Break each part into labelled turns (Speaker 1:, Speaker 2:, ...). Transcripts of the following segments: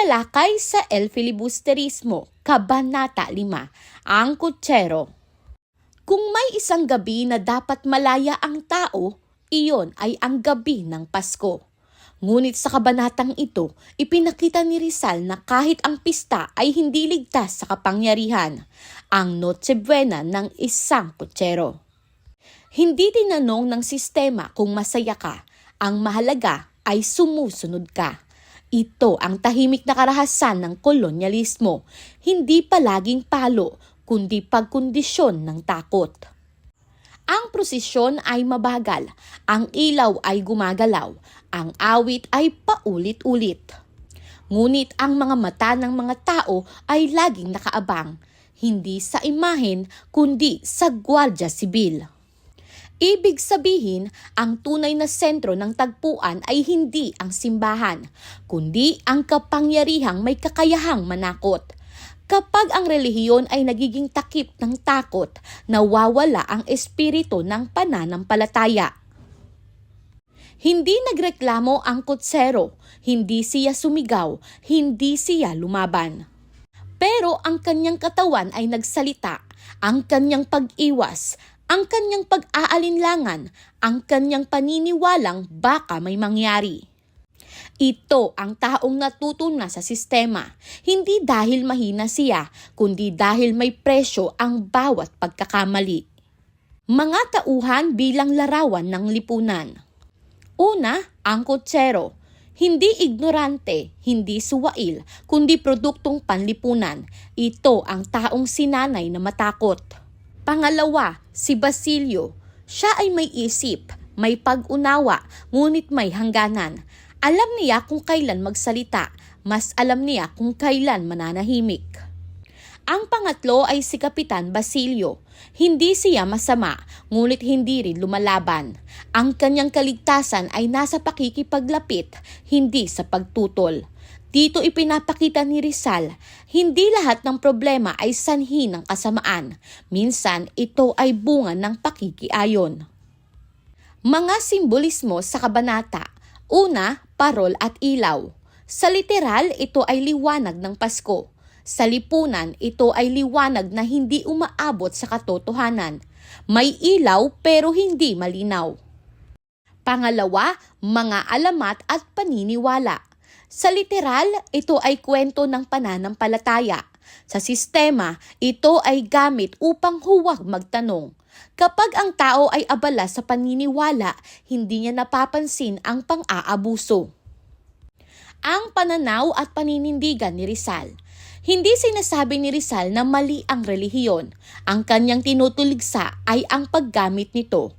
Speaker 1: Pagtalakay sa El Filibusterismo, Kabanata 5, ang kutsero. Kung may isang gabi na dapat malaya ang tao, iyon ay ang gabi ng Pasko. Ngunit sa kabanatang ito, ipinakita ni Rizal na kahit ang pista ay hindi ligtas sa kapangyarihan, ang Noche Buena ng isang kutsero. Hindi tinanong ng sistema kung masaya ka, ang mahalaga ay sumusunod ka. Ito ang tahimik na karahasan ng kolonyalismo, hindi palaging palo, kundi pagkondisyon ng takot. Ang prosesyon ay mabagal, ang ilaw ay gumagalaw, ang awit ay paulit-ulit. Ngunit ang mga mata ng mga tao ay laging nakaabang, hindi sa imahen kundi sa Gwardiya Sibil. Ibig sabihin, ang tunay na sentro ng tagpuan ay hindi ang simbahan, kundi ang kapangyarihang may kakayahang manakot. Kapag ang relihiyon ay nagiging takip ng takot, nawawala ang espiritu ng pananampalataya. Hindi nagreklamo ang kutsero, hindi siya sumigaw, hindi siya lumaban. Pero ang kanyang katawan ay nagsalita, ang kanyang pag-iwas, ang kanyang pag-aalinlangan, ang kanyang paniniwalang baka may mangyari. Ito ang taong natuto na sa sistema, hindi dahil mahina siya, kundi dahil may presyo ang bawat pagkakamali. Mga tauhan bilang larawan ng lipunan. Una, ang kutsero. Hindi ignorante, hindi suwail, kundi produktong panlipunan. Ito ang taong sinanay na matakot. Pangalawa, si Basilio. Siya ay may isip, may pag-unawa, ngunit may hangganan. Alam niya kung kailan magsalita, mas alam niya kung kailan mananahimik. Ang pangatlo ay si Kapitan Basilio. Hindi siya masama, ngunit hindi rin lumalaban. Ang kanyang kaligtasan ay nasa pakikipaglapit, hindi sa pagtutol. Dito ipinapakita ni Rizal, hindi lahat ng problema ay sanhi ng kasamaan. Minsan, ito ay bunga ng pakikiayon. Mga simbolismo sa kabanata. Una, parol at ilaw. Sa literal, ito ay liwanag ng Pasko. Sa lipunan, ito ay liwanag na hindi umaabot sa katotohanan. May ilaw pero hindi malinaw. Pangalawa, mga alamat at paniniwala. Sa literal, ito ay kwento ng pananampalataya. Sa sistema, ito ay gamit upang huwag magtanong. Kapag ang tao ay abala sa paniniwala, hindi niya napapansin ang pang-aabuso. Ang pananaw at paninindigan ni Rizal. Hindi sinasabi ni Rizal na mali ang relihiyon. Ang kanyang tinutuligsa ay ang paggamit nito.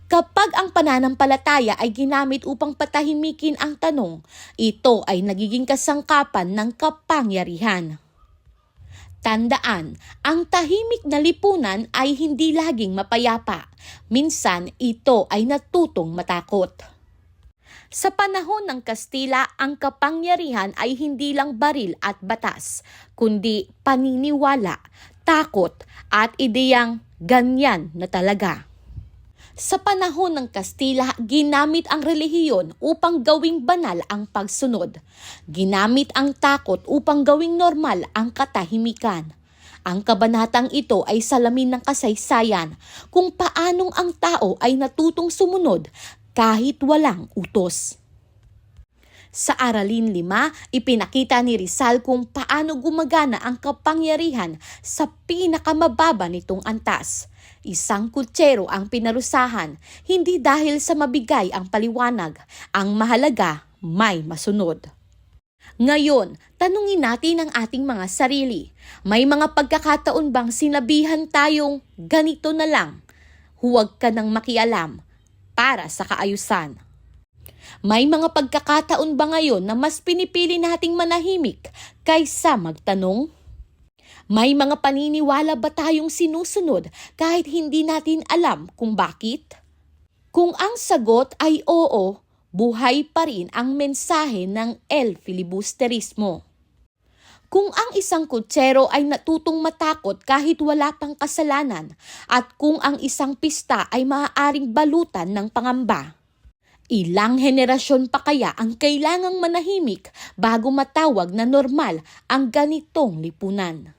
Speaker 1: Kapag ang pananampalataya ay ginamit upang patahimikin ang tanong, ito ay nagiging kasangkapan ng kapangyarihan. Tandaan, ang tahimik na lipunan ay hindi laging mapayapa. Minsan, ito ay natutong matakot. Sa panahon ng Kastila, ang kapangyarihan ay hindi lang baril at batas, kundi paniniwala, takot at ideyang ganyan na talaga. Sa panahon ng Kastila, ginamit ang relihiyon upang gawing banal ang pagsunod. Ginamit ang takot upang gawing normal ang katahimikan. Ang kabanatang ito ay salamin ng kasaysayan kung paanong ang tao ay natutong sumunod kahit walang utos. Sa Aralin 5, ipinakita ni Rizal kung paano gumagana ang kapangyarihan sa pinakamababa nitong antas. Isang kutsero ang pinarusahan, hindi dahil sa mabigay ang paliwanag. Ang mahalaga, may masunod. Ngayon, tanungin natin ang ating mga sarili. May mga pagkakataon bang sinabihan tayong ganito na lang? Huwag ka nang makialam para sa kaayusan. May mga pagkakataon ba ngayon na mas pinipili nating manahimik kaysa magtanong? May mga paniniwala ba tayong sinusunod kahit hindi natin alam kung bakit? Kung ang sagot ay oo, buhay pa rin ang mensahe ng El Filibusterismo. Kung ang isang kutsero ay natutong matakot kahit wala pang kasalanan at kung ang isang pista ay maaaring balutan ng pangamba, Ilang henerasyon pa kaya ang kailangang manahimik bago matawag na normal ang ganitong lipunan?